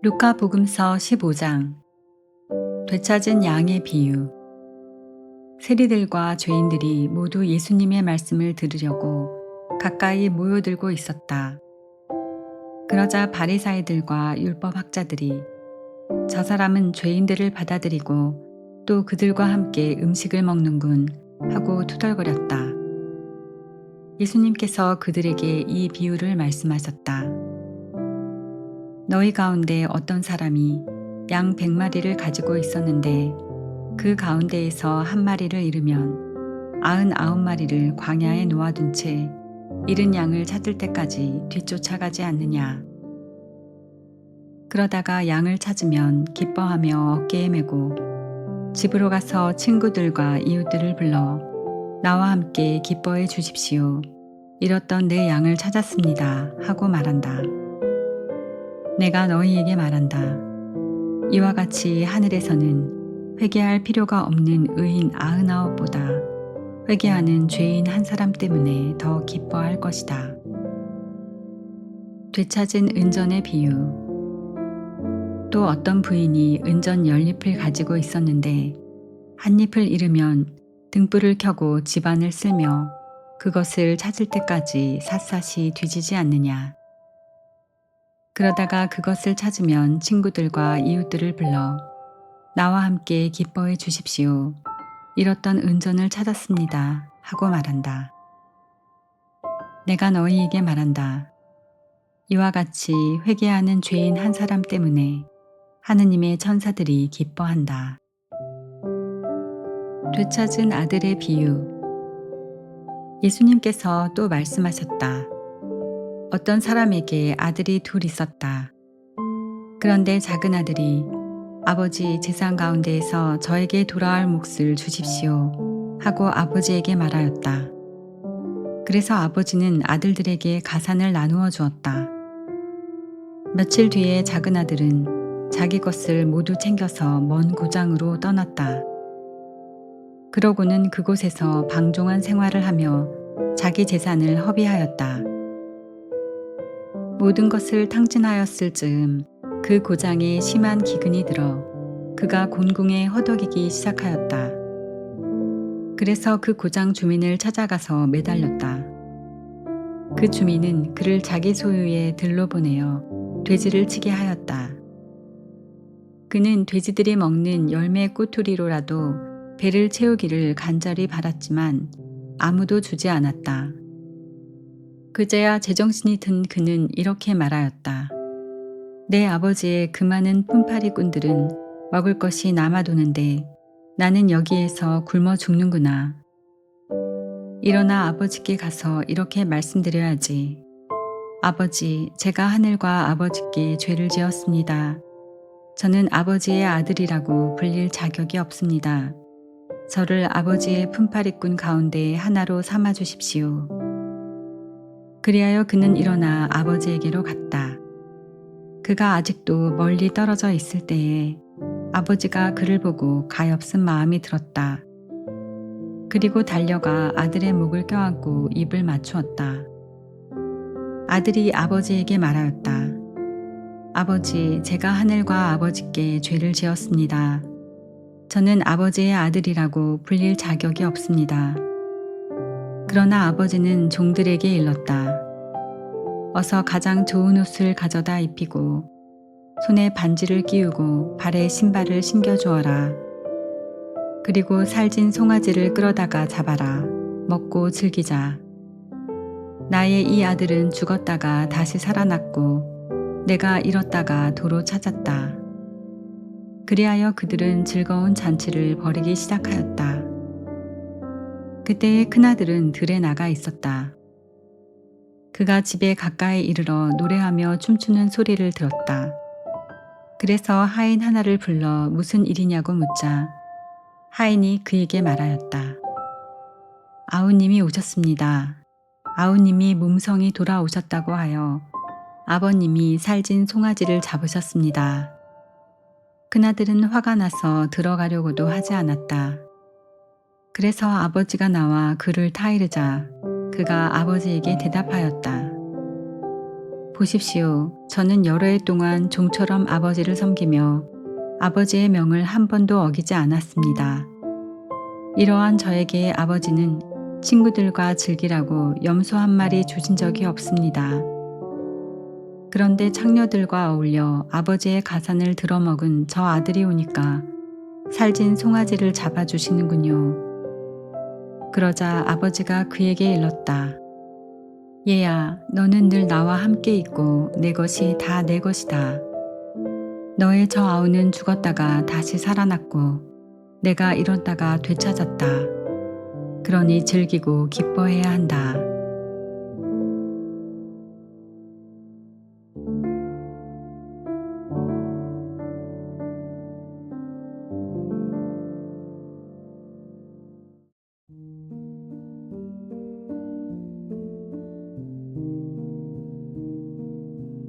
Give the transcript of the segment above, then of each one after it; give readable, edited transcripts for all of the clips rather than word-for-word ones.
루카복음서 15장. 되찾은 양의 비유. 세리들과 죄인들이 모두 예수님의 말씀을 들으려고 가까이 모여들고 있었다. 그러자 바리사이들과 율법학자들이 저 사람은 죄인들을 받아들이고 또 그들과 함께 음식을 먹는군 하고 투덜거렸다. 예수님께서 그들에게 이 비유를 말씀하셨다. 너희 가운데 어떤 사람이 양 100마리를 가지고 있었는데 그 가운데에서 한 마리를 잃으면 99마리를 광야에 놓아둔 채 잃은 양을 찾을 때까지 뒤쫓아가지 않느냐. 그러다가 양을 찾으면 기뻐하며 어깨에 메고 집으로 가서 친구들과 이웃들을 불러 나와 함께 기뻐해 주십시오. 잃었던 내 양을 찾았습니다. 하고 말한다. 내가 너희에게 말한다. 이와 같이 하늘에서는 회개할 필요가 없는 의인 99보다 회개하는 죄인 한 사람 때문에 더 기뻐할 것이다. 되찾은 은전의 비유. 또 어떤 부인이 은전 10잎을 가지고 있었는데 한 잎을 잃으면 등불을 켜고 집안을 쓸며 그것을 찾을 때까지 샅샅이 뒤지지 않느냐. 그러다가 그것을 찾으면 친구들과 이웃들을 불러 나와 함께 기뻐해 주십시오. 잃었던 은전을 찾았습니다. 하고 말한다. 내가 너희에게 말한다. 이와 같이 회개하는 죄인 한 사람 때문에 하느님의 천사들이 기뻐한다. 되찾은 아들의 비유. 예수님께서 또 말씀하셨다. 어떤 사람에게 아들이 둘 있었다. 그런데 작은 아들이 아버지 재산 가운데에서 저에게 돌아올 몫을 주십시오 하고 아버지에게 말하였다. 그래서 아버지는 아들들에게 가산을 나누어 주었다. 며칠 뒤에 작은 아들은 자기 것을 모두 챙겨서 먼 고장으로 떠났다. 그러고는 그곳에서 방종한 생활을 하며 자기 재산을 허비하였다. 모든 것을 탕진하였을 즈음 그 고장에 심한 기근이 들어 그가 곤궁에 허덕이기 시작하였다. 그래서 그 고장 주민을 찾아가서 매달렸다. 그 주민은 그를 자기 소유의 들로 보내어 돼지를 치게 하였다. 그는 돼지들이 먹는 열매 꼬투리로라도 배를 채우기를 간절히 바랐지만 아무도 주지 않았다. 그제야 제정신이 든 그는 이렇게 말하였다. 내 아버지의 그 많은 품팔이꾼들은 먹을 것이 남아도는데 나는 여기에서 굶어 죽는구나. 일어나 아버지께 가서 이렇게 말씀드려야지. 아버지, 제가 하늘과 아버지께 죄를 지었습니다. 저는 아버지의 아들이라고 불릴 자격이 없습니다. 저를 아버지의 품팔이꾼 가운데 하나로 삼아 주십시오. 그리하여 그는 일어나 아버지에게로 갔다. 그가 아직도 멀리 떨어져 있을 때에 아버지가 그를 보고 가엾은 마음이 들었다. 그리고 달려가 아들의 목을 껴안고 입을 맞추었다. 아들이 아버지에게 말하였다. 아버지, 제가 하늘과 아버지께 죄를 지었습니다. 저는 아버지의 아들이라고 불릴 자격이 없습니다. 그러나 아버지는 종들에게 일렀다. 어서 가장 좋은 옷을 가져다 입히고 손에 반지를 끼우고 발에 신발을 신겨 주어라. 그리고 살진 송아지를 끌어다가 잡아라. 먹고 즐기자. 나의 이 아들은 죽었다가 다시 살아났고 내가 잃었다가 도로 찾았다. 그리하여 그들은 즐거운 잔치를 벌이기 시작하였다. 그때의 큰아들은 들에 나가 있었다. 그가 집에 가까이 이르러 노래하며 춤추는 소리를 들었다. 그래서 하인 하나를 불러 무슨 일이냐고 묻자 하인이 그에게 말하였다. 아우님이 오셨습니다. 아우님이 몸성이 돌아오셨다고 하여 아버님이 살진 송아지를 잡으셨습니다. 큰아들은 화가 나서 들어가려고도 하지 않았다. 그래서 아버지가 나와 그를 타이르자 그가 아버지에게 대답하였다. 보십시오. 저는 여러 해 동안 종처럼 아버지를 섬기며 아버지의 명을 한 번도 어기지 않았습니다. 이러한 저에게 아버지는 친구들과 즐기라고 염소 한 마리 주신 적이 없습니다. 그런데 창녀들과 어울려 아버지의 가산을 들어먹은 저 아들이 오니까 살진 송아지를 잡아주시는군요. 그러자 아버지가 그에게 일렀다. 얘야, 너는 늘 나와 함께 있고 내 것이 다 내 것이다. 너의 저 아우는 죽었다가 다시 살아났고 내가 잃었다가 되찾았다. 그러니 즐기고 기뻐해야 한다.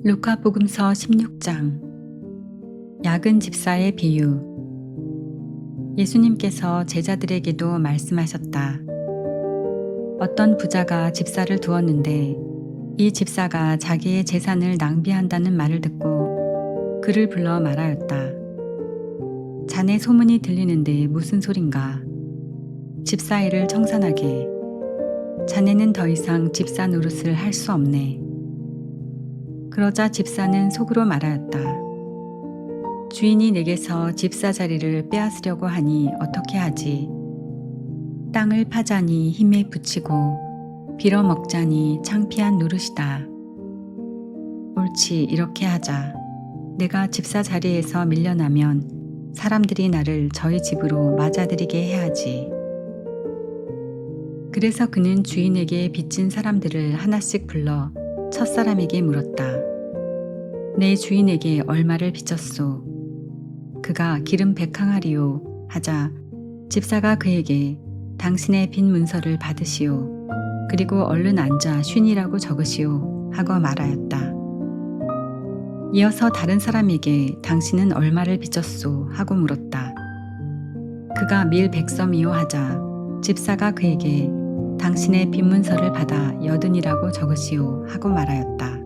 루카복음서 16장. 야근 집사의 비유. 예수님께서 제자들에게도 말씀하셨다. 어떤 부자가 집사를 두었는데 이 집사가 자기의 재산을 낭비한다는 말을 듣고 그를 불러 말하였다. 자네 소문이 들리는데 무슨 소린가? 집사 일을 청산하게. 자네는 더 이상 집사 노릇을 할 수 없네. 그러자 집사는 속으로 말하였다. 주인이 내게서 집사 자리를 빼앗으려고 하니 어떻게 하지? 땅을 파자니 힘에 부치고 빌어먹자니 창피한 노릇이다. 옳지, 이렇게 하자. 내가 집사 자리에서 밀려나면 사람들이 나를 저희 집으로 맞아들이게 해야지. 그래서 그는 주인에게 빚진 사람들을 하나씩 불러 첫사람에게 물었다. 내 주인에게 얼마를 빚졌소? 그가 기름 100항아리요 하자 집사가 그에게 당신의 빚 문서를 받으시오. 그리고 얼른 앉아 쉰이라고 적으시오 하고 말하였다. 이어서 다른 사람에게 당신은 얼마를 빚졌소 하고 물었다. 그가 밀 100섬이요 하자 집사가 그에게 당신의 빚 문서를 받아 80이라고 적으시오 하고 말하였다.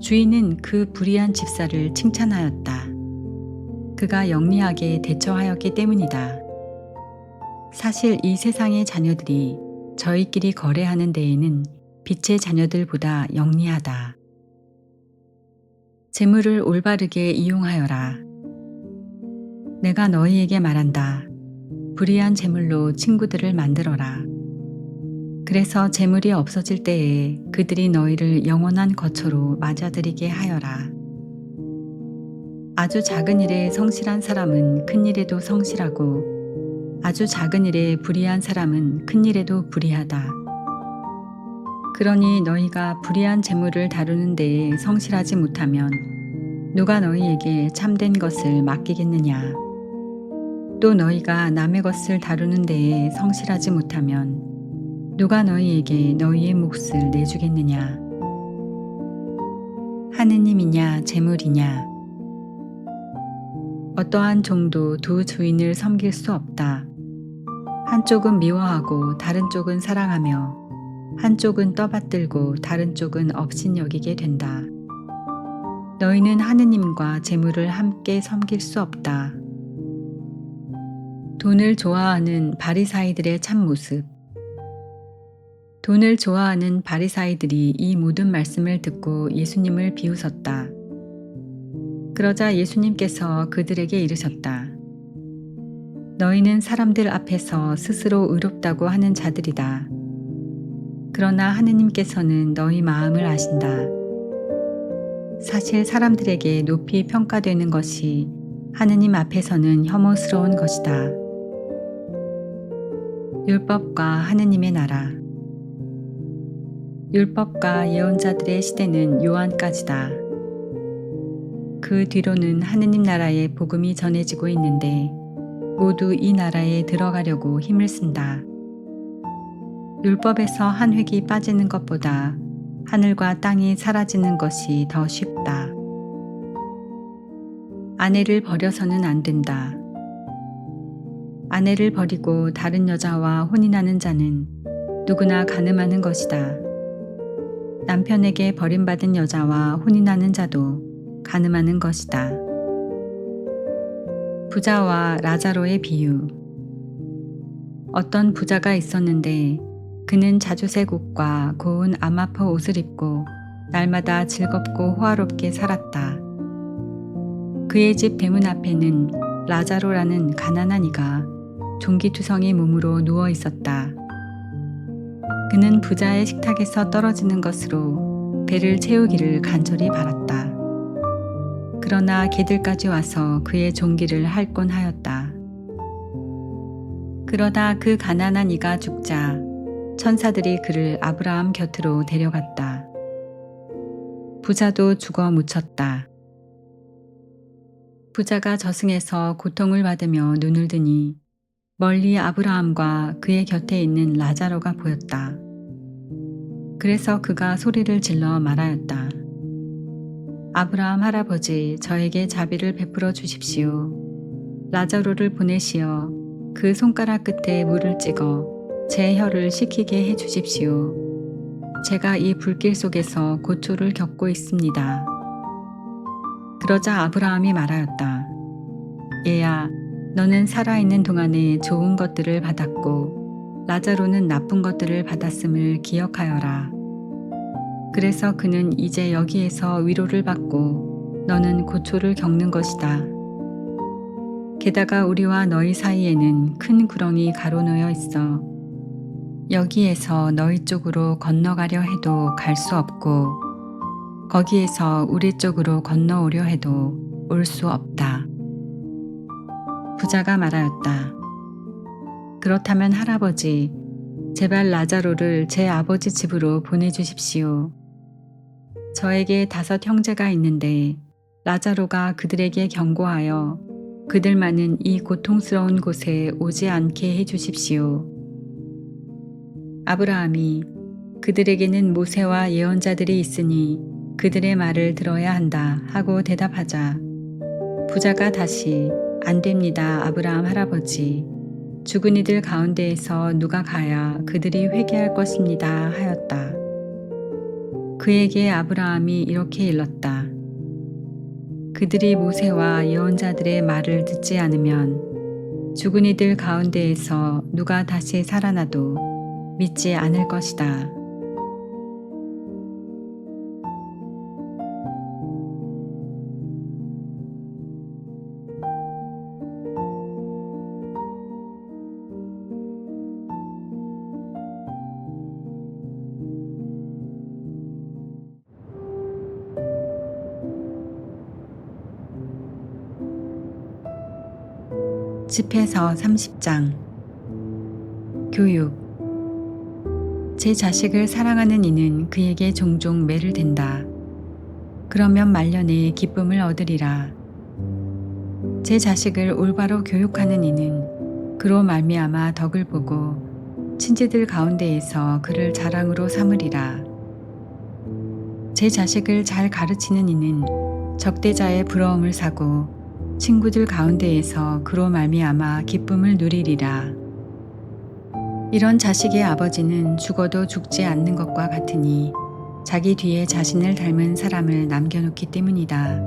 주인은 그 불의한 집사를 칭찬하였다. 그가 영리하게 대처하였기 때문이다. 사실 이 세상의 자녀들이 저희끼리 거래하는 데에는 빛의 자녀들보다 영리하다. 재물을 올바르게 이용하여라. 내가 너희에게 말한다. 불의한 재물로 친구들을 만들어라. 그래서 재물이 없어질 때에 그들이 너희를 영원한 거처로 맞아들이게 하여라. 아주 작은 일에 성실한 사람은 큰 일에도 성실하고 아주 작은 일에 불의한 사람은 큰 일에도 불의하다. 그러니 너희가 불의한 재물을 다루는 데에 성실하지 못하면 누가 너희에게 참된 것을 맡기겠느냐? 또 너희가 남의 것을 다루는 데에 성실하지 못하면 누가 너희에게 너희의 몫을 내주겠느냐? 하느님이냐 재물이냐? 어떠한 종도 두 주인을 섬길 수 없다. 한쪽은 미워하고 다른 쪽은 사랑하며 한쪽은 떠받들고 다른 쪽은 업신여기게 된다. 너희는 하느님과 재물을 함께 섬길 수 없다. 돈을 좋아하는 바리사이들의 참모습. 돈을 좋아하는 바리사이들이 이 모든 말씀을 듣고 예수님을 비웃었다. 그러자 예수님께서 그들에게 이르셨다. 너희는 사람들 앞에서 스스로 의롭다고 하는 자들이다. 그러나 하느님께서는 너희 마음을 아신다. 사실 사람들에게 높이 평가되는 것이 하느님 앞에서는 혐오스러운 것이다. 율법과 하느님의 나라. 율법과 예언자들의 시대는 요한까지다. 그 뒤로는 하느님 나라의 복음이 전해지고 있는데 모두 이 나라에 들어가려고 힘을 쓴다. 율법에서 한 획이 빠지는 것보다 하늘과 땅이 사라지는 것이 더 쉽다. 아내를 버려서는 안 된다. 아내를 버리고 다른 여자와 혼인하는 자는 누구나 간음하는 것이다. 남편에게 버림받은 여자와 혼인하는 자도 간음하는 것이다. 부자와 라자로의 비유. 어떤 부자가 있었는데 그는 자주색 옷과 고운 아마퍼 옷을 입고 날마다 즐겁고 호화롭게 살았다. 그의 집 대문 앞에는 라자로라는 가난한 이가 종기투성이 몸으로 누워 있었다. 그는 부자의 식탁에서 떨어지는 것으로 배를 채우기를 간절히 바랐다. 그러나 개들까지 와서 그의 종기를 핥곤 하였다. 그러다 그 가난한 이가 죽자 천사들이 그를 아브라함 곁으로 데려갔다. 부자도 죽어 묻혔다. 부자가 저승에서 고통을 받으며 눈을 드니 멀리 아브라함과 그의 곁에 있는 라자로가 보였다. 그래서 그가 소리를 질러 말하였다. 아브라함 할아버지, 저에게 자비를 베풀어 주십시오. 라자로를 보내시어 그 손가락 끝에 물을 찍어 제 혀를 식히게 해 주십시오. 제가 이 불길 속에서 고초를 겪고 있습니다. 그러자 아브라함이 말하였다. 얘야, 너는 살아있는 동안에 좋은 것들을 받았고 라자로는 나쁜 것들을 받았음을 기억하여라. 그래서 그는 이제 여기에서 위로를 받고 너는 고초를 겪는 것이다. 게다가 우리와 너희 사이에는 큰 구렁이 가로놓여 있어 여기에서 너희 쪽으로 건너가려 해도 갈 수 없고 거기에서 우리 쪽으로 건너오려 해도 올 수 없다. 부자가 말하였다. 그렇다면 할아버지, 제발 라자로를 제 아버지 집으로 보내주십시오. 저에게 5 형제가 있는데 라자로가 그들에게 경고하여 그들만은 이 고통스러운 곳에 오지 않게 해주십시오. 아브라함이 그들에게는 모세와 예언자들이 있으니 그들의 말을 들어야 한다 하고 대답하자 부자가 다시 안 됩니다, 아브라함 할아버지. 죽은 이들 가운데에서 누가 가야 그들이 회개할 것입니다 하였다. 그에게 아브라함이 이렇게 일렀다. 그들이 모세와 예언자들의 말을 듣지 않으면 죽은 이들 가운데에서 누가 다시 살아나도 믿지 않을 것이다. 집회서 30장. 교육. 제 자식을 사랑하는 이는 그에게 종종 매를 댄다. 그러면 말년에 기쁨을 얻으리라. 제 자식을 올바로 교육하는 이는 그로 말미암아 덕을 보고 친지들 가운데에서 그를 자랑으로 삼으리라. 제 자식을 잘 가르치는 이는 적대자의 부러움을 사고 친구들 가운데에서 그로 말미암아 기쁨을 누리리라. 이런 자식의 아버지는 죽어도 죽지 않는 것과 같으니 자기 뒤에 자신을 닮은 사람을 남겨놓기 때문이다.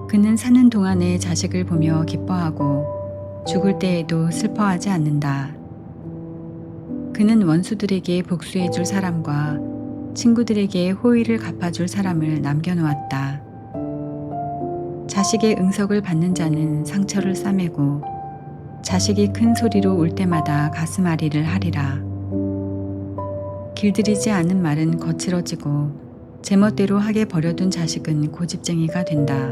그는 사는 동안에 자식을 보며 기뻐하고 죽을 때에도 슬퍼하지 않는다. 그는 원수들에게 복수해 줄 사람과 친구들에게 호의를 갚아줄 사람을 남겨놓았다. 자식의 응석을 받는 자는 상처를 싸매고 자식이 큰 소리로 울 때마다 가슴앓이를 하리라. 길들이지 않은 말은 거칠어지고 제멋대로 하게 버려둔 자식은 고집쟁이가 된다.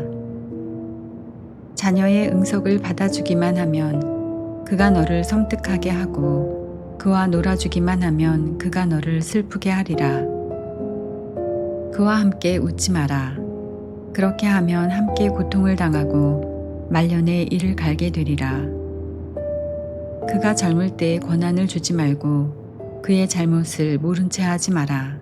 자녀의 응석을 받아주기만 하면 그가 너를 섬뜩하게 하고 그와 놀아주기만 하면 그가 너를 슬프게 하리라. 그와 함께 웃지 마라. 그렇게 하면 함께 고통을 당하고 말년에 이를 갈게 되리라. 그가 젊을 때 권한을 주지 말고 그의 잘못을 모른 채 하지 마라.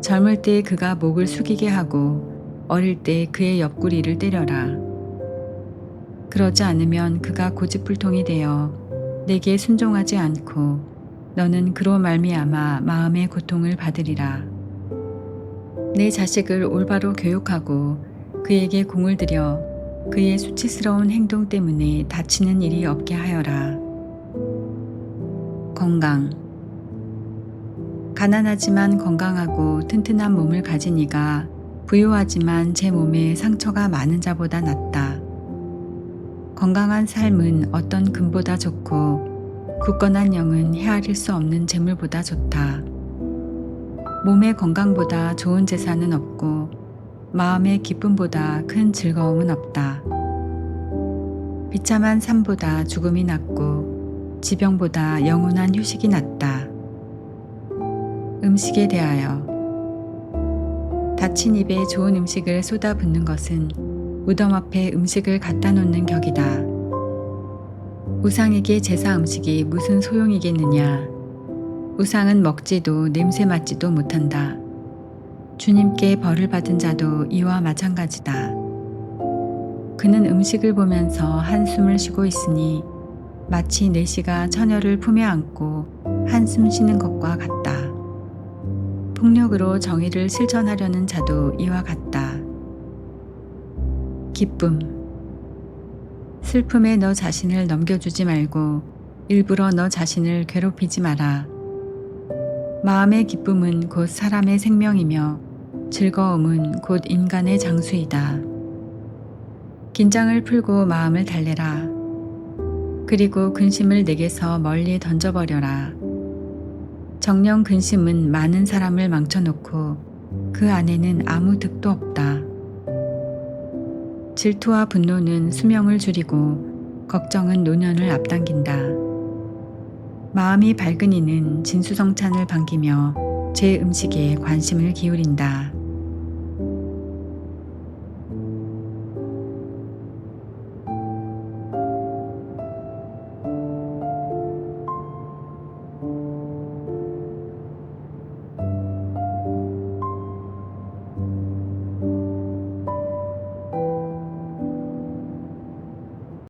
젊을 때 그가 목을 숙이게 하고 어릴 때 그의 옆구리를 때려라. 그러지 않으면 그가 고집불통이 되어 내게 순종하지 않고 너는 그로 말미암아 마음의 고통을 받으리라. 내 자식을 올바로 교육하고 그에게 공을 들여 그의 수치스러운 행동 때문에 다치는 일이 없게 하여라. 건강. 가난하지만 건강하고 튼튼한 몸을 가진 이가 부유하지만 제 몸에 상처가 많은 자보다 낫다. 건강한 삶은 어떤 금보다 좋고 굳건한 영은 헤아릴 수 없는 재물보다 좋다. 몸의 건강보다 좋은 재산은 없고 마음의 기쁨보다 큰 즐거움은 없다. 비참한 삶보다 죽음이 낫고 지병보다 영원한 휴식이 낫다. 음식에 대하여 닫힌 입에 좋은 음식을 쏟아붓는 것은 무덤 앞에 음식을 갖다 놓는 격이다. 우상에게 제사 음식이 무슨 소용이겠느냐. 우상은 먹지도 냄새 맡지도 못한다. 주님께 벌을 받은 자도 이와 마찬가지다. 그는 음식을 보면서 한숨을 쉬고 있으니 마치 내시가 처녀를 품에 안고 한숨 쉬는 것과 같다. 폭력으로 정의를 실천하려는 자도 이와 같다. 기쁨. 슬픔에 너 자신을 넘겨주지 말고 일부러 너 자신을 괴롭히지 마라. 마음의 기쁨은 곧 사람의 생명이며 즐거움은 곧 인간의 장수이다. 긴장을 풀고 마음을 달래라. 그리고 근심을 내게서 멀리 던져버려라. 정령 근심은 많은 사람을 망쳐놓고 그 안에는 아무 득도 없다. 질투와 분노는 수명을 줄이고 걱정은 노년을 앞당긴다. 마음이 밝은 이는 진수성찬을 반기며 제 음식에 관심을 기울인다.